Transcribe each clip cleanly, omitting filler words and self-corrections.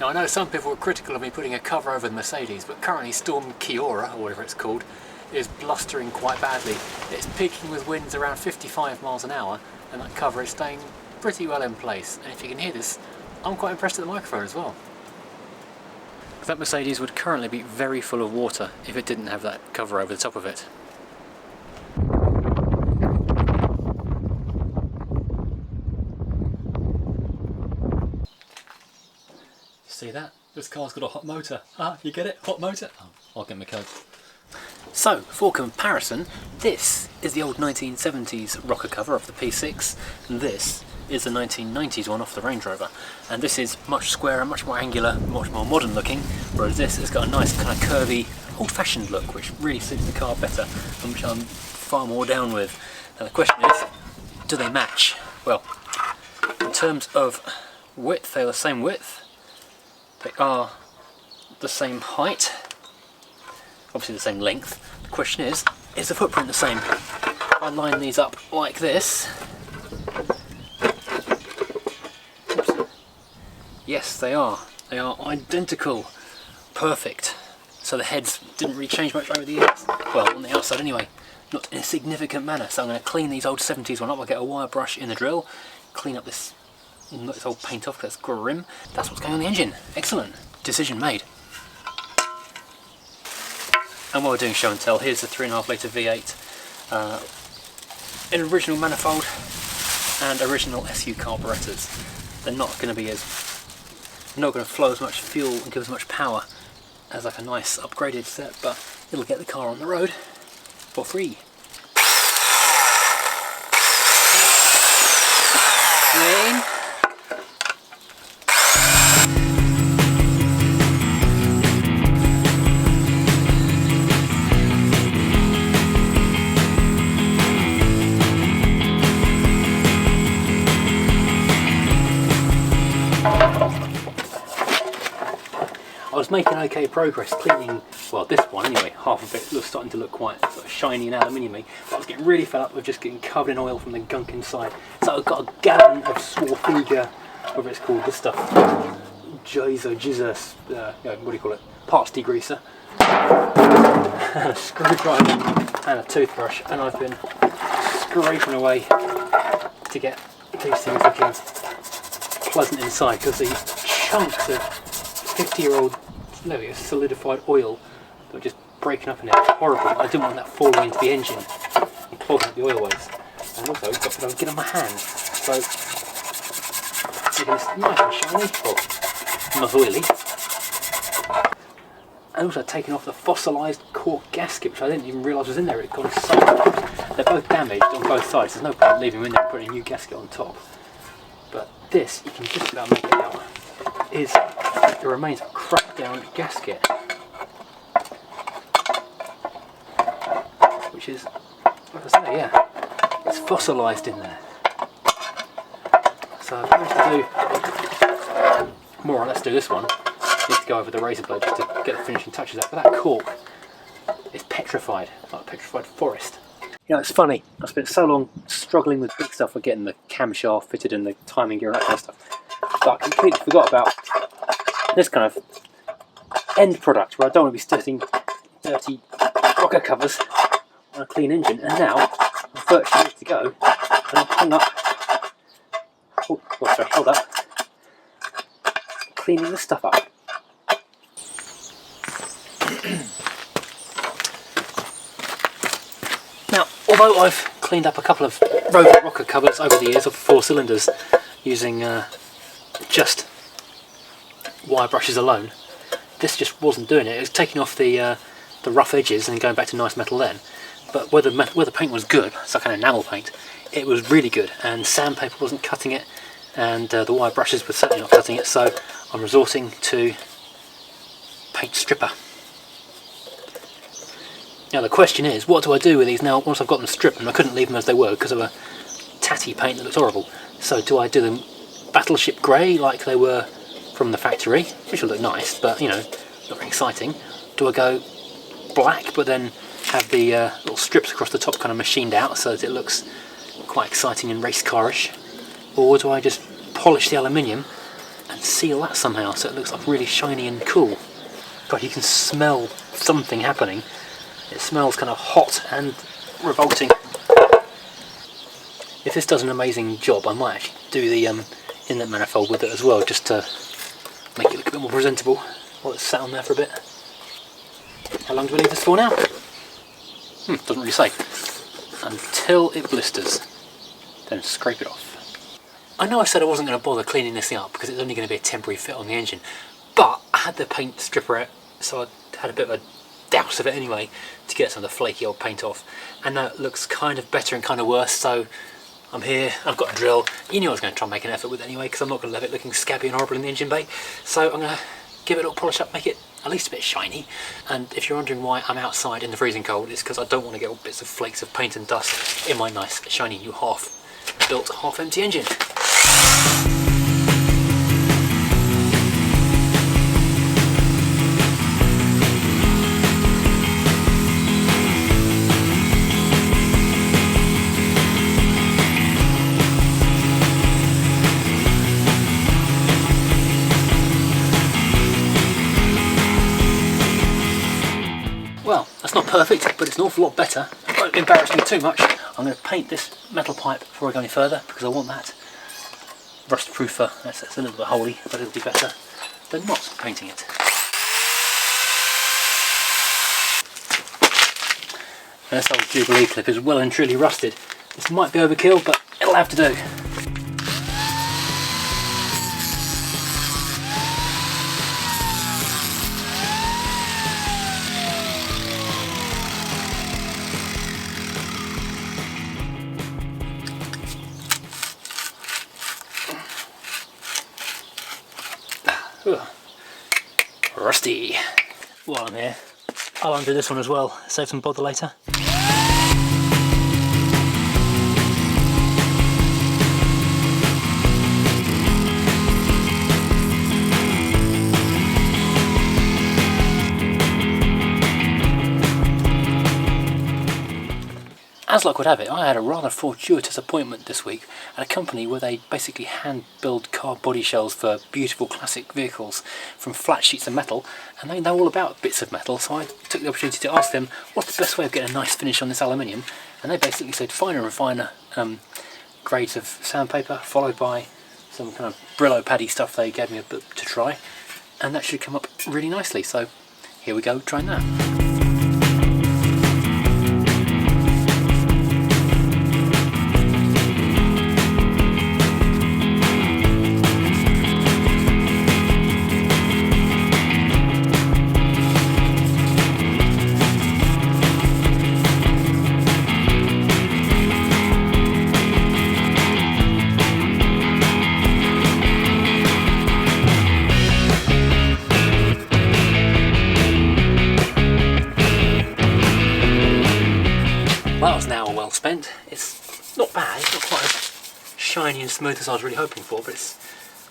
Now I know some people were critical of me putting a cover over the Mercedes, but currently Storm Kiora, or whatever it's called, is blustering quite badly. It's peaking with winds around 55 miles an hour, and that cover is staying pretty well in place. And if you can hear this, I'm quite impressed at the microphone as well. That Mercedes would currently be very full of water if it didn't have that cover over the top of it. See that? This car's got a hot motor. Ah, you get it? Hot motor? Oh, I'll get my code. So, for comparison, this is the old 1970s rocker cover of the P6, and this is the 1990s one off the Range Rover. And this is much squarer, much more angular, much more modern looking, whereas this has got a nice kind of curvy, old-fashioned look, which really suits the car better, and which I'm far more down with. Now the question is, do they match? Well, in terms of width, they're the same width. They are the same height, obviously the same length. The question is the footprint the same? If I line these up like this, oops, yes they are identical, perfect. So the heads didn't really change much over the years, well on the outside anyway, not in a significant manner. So I'm going to clean these old 70s one up. I'll get a wire brush in the drill, clean up this old paint off, that's grim. That's what's going on the engine. Excellent. Decision made. And while we're doing show and tell, here's the 3.5 litre V8 in original manifold and original SU carburetors. They're not going to flow as much fuel and give as much power as like a nice upgraded set, but it'll get the car on the road for free. Rain. I was making okay progress cleaning, well this one anyway, half of it was starting to look quite sort of shiny and aluminium-y, but I was getting really fed up with just getting covered in oil from the gunk inside. So I've got a gallon of Swarthega, whatever it's called, this stuff, Jesus, what do you call it, parts degreaser, and a screwdriver and a toothbrush, and I've been scraping away to get these things looking pleasant inside, because the chunks of 50-year-old solidified oil that were just breaking up in it. It's horrible. I didn't want that falling into the engine and clogging up the oil ways. And also, I've got to get on my hands. So, it's nice and shiny, or not oily. And also taking off the fossilised cork gasket, which I didn't even realise was in there. It had gone so close. They're both damaged on both sides. There's no point leaving them in there and putting a new gasket on top. But this, you can just about make it out, it remains a cracked down gasket, which is, like I say, yeah, it's fossilised in there. So I've managed to do, more or less do this one. I need to go over the razor blade just to get the finishing touches out, but that cork is petrified, like a petrified forest. You know, it's funny, I spent so long struggling with big stuff, with getting the camshaft fitted and the timing gear and that kind of stuff, but I completely forgot about this kind of end product where I don't want to be sticking dirty rocker covers on a clean engine. And now I'm virtually ready to go, and I've hung up, hold up, cleaning this stuff up. Now, although I've cleaned up a couple of Rover rocker covers over the years of 4 cylinders using just wire brushes alone, this just wasn't doing it. It was taking off the rough edges and going back to nice metal then. But where the paint was good, it's like an enamel paint, it was really good, and sandpaper wasn't cutting it, and the wire brushes were certainly not cutting it, so I'm resorting to paint stripper. Now the question is, what do I do with these now once I've got them stripped? And I couldn't leave them as they were because of a tatty paint that looks horrible. So do I do them battleship grey like they were from the factory, which will look nice, but you know, not very exciting? Do I go black but then have the little strips across the top kind of machined out so that it looks quite exciting and race carish? Or do I just polish the aluminium and seal that somehow so it looks like really shiny and cool. God, you can smell something happening. It smells kind of hot and revolting. If this does an amazing job, I might actually do the inlet manifold with it as well, just to make it look a bit more presentable while it's sat on there for a bit. How long do we leave this for now? Doesn't really say. Until it blisters. Then scrape it off. I know I said I wasn't going to bother cleaning this thing up because it's only going to be a temporary fit on the engine, but I had the paint stripper out, so I had a bit of a douse of it anyway to get some of the flaky old paint off, and now it looks kind of better and kind of worse. So I'm here, I've got a drill. You knew I was going to try and make an effort with it anyway, because I'm not going to leave it looking scabby and horrible in the engine bay. So I'm going to give it a little polish up, make it at least a bit shiny. And if you're wondering why I'm outside in the freezing cold, it's because I don't want to get all bits of flakes of paint and dust in my nice shiny new half-built, half-empty engine. Well, that's not perfect, but it's an awful lot better. It won't embarrass me too much. I'm going to paint this metal pipe before I go any further, because I want that rust-proofer. That's a little bit holy, but it'll be better than not painting it. And this old Jubilee clip is well and truly rusted. This might be overkill, but it'll have to do. Rusty. While I'm here, I'll undo this one as well, save some bother later. As luck would have it, I had a rather fortuitous appointment this week at a company where they basically hand build car body shells for beautiful classic vehicles from flat sheets of metal, and they know all about bits of metal, so I took the opportunity to ask them what's the best way of getting a nice finish on this aluminium, and they basically said finer and finer grades of sandpaper, followed by some kind of Brillo paddy stuff they gave me a bit to try, and that should come up really nicely. So here we go, trying that. That was an hour well spent. It's not bad, it's not quite as shiny and smooth as I was really hoping for, but it's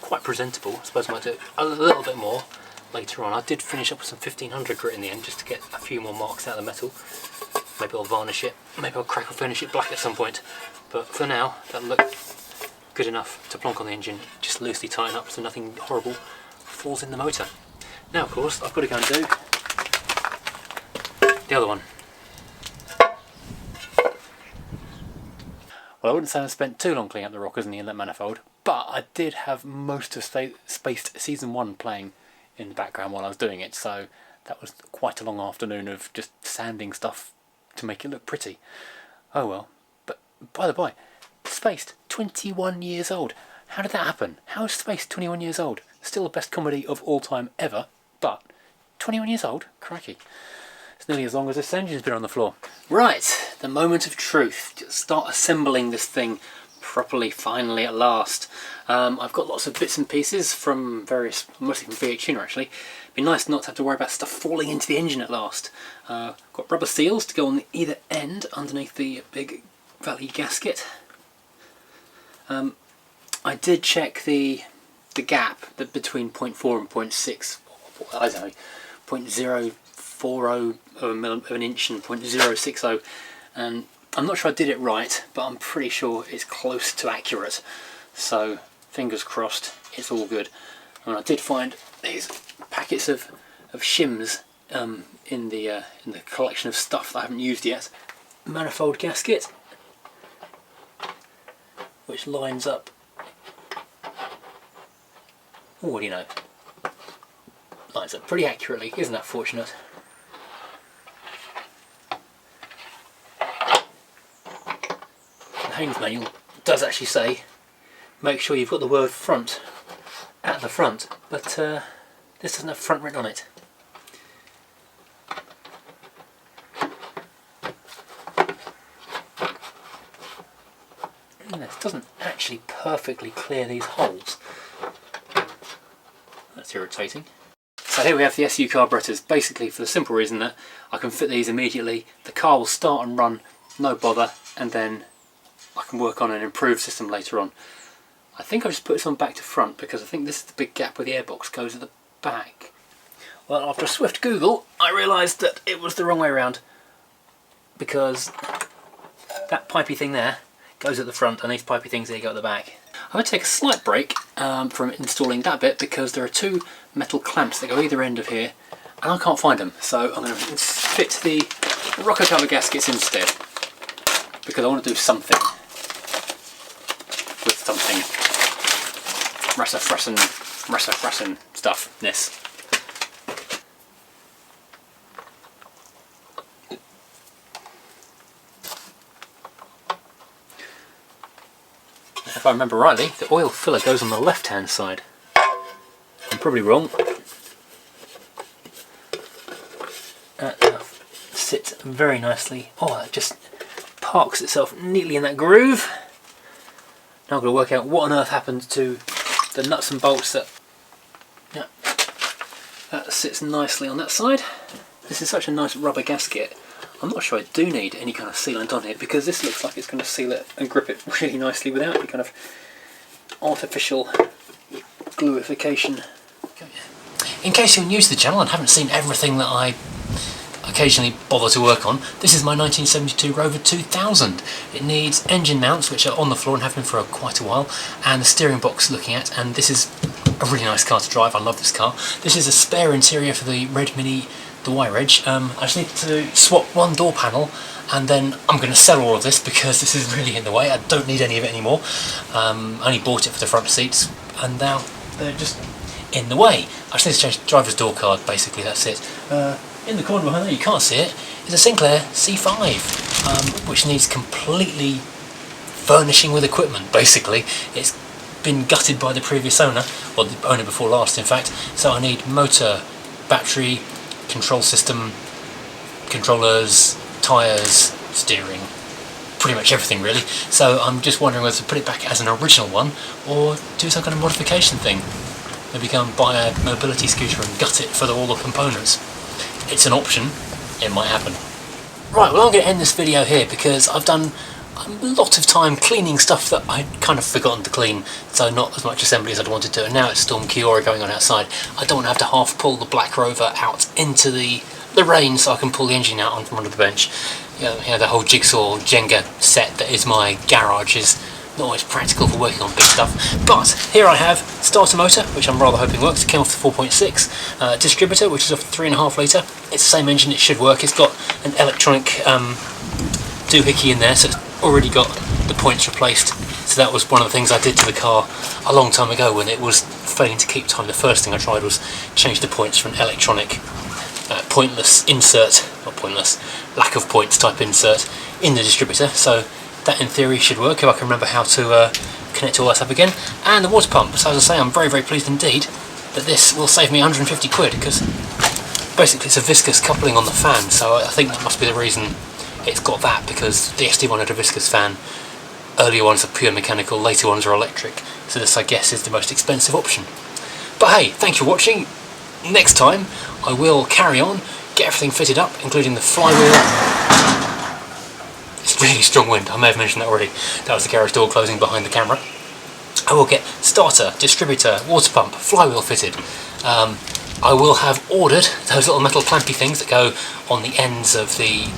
quite presentable. I suppose I might do a little bit more later on. I did finish up with some 1500 grit in the end just to get a few more marks out of the metal. Maybe I'll varnish it, maybe I'll crack or finish it black at some point, but for now that'll look good enough to plonk on the engine, just loosely tighten up so nothing horrible falls in the motor. Now of course I've got to go and do the other one. Well, I wouldn't say I spent too long cleaning up the rockers and the inlet manifold, but I did have most of Spaced Season 1 playing in the background while I was doing it, so that was quite a long afternoon of just sanding stuff to make it look pretty. Oh well. But by the by, Spaced, 21 years old. How did that happen? How is Spaced 21 years old? Still the best comedy of all time ever, but 21 years old? Crikey. It's nearly as long as this engine's been on the floor. Right, the moment of truth. Just start assembling this thing properly, finally, at last. I've got lots of bits and pieces from various, mostly from VH Tuner actually. It'd be nice not to have to worry about stuff falling into the engine at last. Got rubber seals to go on either end underneath the big valley gasket. I did check the gap between 0.4 and 0.6, I don't know, 0.040 of an inch and 0.060, and I'm not sure I did it right, but I'm pretty sure it's close to accurate, so fingers crossed it's all good. And I did find these packets of shims in the collection of stuff that I haven't used yet. Manifold gasket, which lines up. Oh, what do you know? Lines up pretty accurately. Isn't that fortunate? The Haynes manual does actually say make sure you've got the word front at the front, but this doesn't have front written on it. And this doesn't actually perfectly clear these holes. That's irritating. So here we have the SU carburetors, basically for the simple reason that I can fit these immediately, the car will start and run, no bother, and then I can work on an improved system later on. I think I'll just put this on back to front because I think this is the big gap where the airbox goes at the back. Well, after a swift Google, I realised that it was the wrong way around, because that pipey thing there goes at the front and these pipey things here go at the back. I'm going to take a slight break from installing that bit because there are two metal clamps that go either end of here and I can't find them, so I'm going to fit the rocker cover gaskets instead because I want to do something with something Rasa-frassen stuff-ness. If I remember rightly, the oil filler goes on the left hand side. I'm probably wrong. That sits very nicely. Oh, it just parks itself neatly in that groove. Now I've got to work out what on earth happened to the nuts and bolts that sits nicely on that side. This is such a nice rubber gasket. I'm not sure I do need any kind of sealant on it because this looks like it's going to seal it and grip it really nicely without any kind of artificial gluification. In case you're new to the channel and haven't seen everything that I occasionally bother to work on, this is my 1972 Rover 2000. It needs engine mounts which are on the floor and have been for quite a while, and the steering box looking at, and this is a really nice car to drive. I love this car. This is a spare interior for the Red Mini, the Y-Reg. I just need to swap one door panel and then I'm going to sell all of this because this is really in the way. I don't need any of it anymore. I only bought it for the front seats and now they're just in the way. I just need to change the driver's door card, basically, that's it. In the corner behind there, you can't see it, is a Sinclair C5 which needs completely furnishing with equipment, basically. It's been gutted by the previous owner, or the owner before last in fact, so I need motor, battery, control system, controllers, tyres, steering, pretty much everything really. So I'm just wondering whether to put it back as an original one or do some kind of modification thing. Maybe go and buy a mobility scooter and gut it for all the components. It's an option, it might happen. Right, well I'm going to end this video here because I've done a lot of time cleaning stuff that I'd kind of forgotten to clean, so not as much assembly as I'd wanted to, and now it's Storm Kiora going on outside. I don't want to have to half pull the Black Rover out into the rain so I can pull the engine out on from under the bench. You know, the whole jigsaw Jenga set that is my garage is not always practical for working on big stuff, but here I have starter motor, which I'm rather hoping works. It came off the 4.6, distributor, which is a 3.5 litre. It's the same engine, it should work. It's got an electronic doohickey in there, so it's already got the points replaced. So that was one of the things I did to the car a long time ago when it was failing to keep time. The first thing I tried was change the points for an electronic pointless insert, not pointless, lack of points type insert in the distributor. So that in theory should work if I can remember how to connect all that up again. And the water pump, so as I say, I'm very, very pleased indeed that this will save me 150 quid because basically it's a viscous coupling on the fan, so I think that must be the reason it's got that, because the SD1 had a viscous fan. Earlier ones are pure mechanical, later ones are electric, so this I guess is the most expensive option. But hey, thanks for watching. Next time I will carry on, get everything fitted up, including the flywheel. It's really strong wind, I may have mentioned that already. That was the garage door closing behind the camera. I will get starter, distributor, water pump, flywheel fitted. I will have ordered those little metal clampy things that go on the ends of the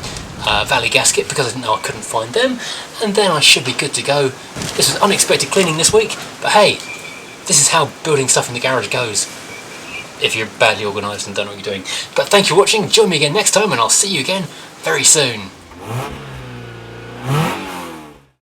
valley gasket because I didn't know I couldn't find them, and then I should be good to go. This was unexpected cleaning this week, but hey, this is how building stuff in the garage goes, if you're badly organised and don't know what you're doing. But thank you for watching, join me again next time, and I'll see you again very soon.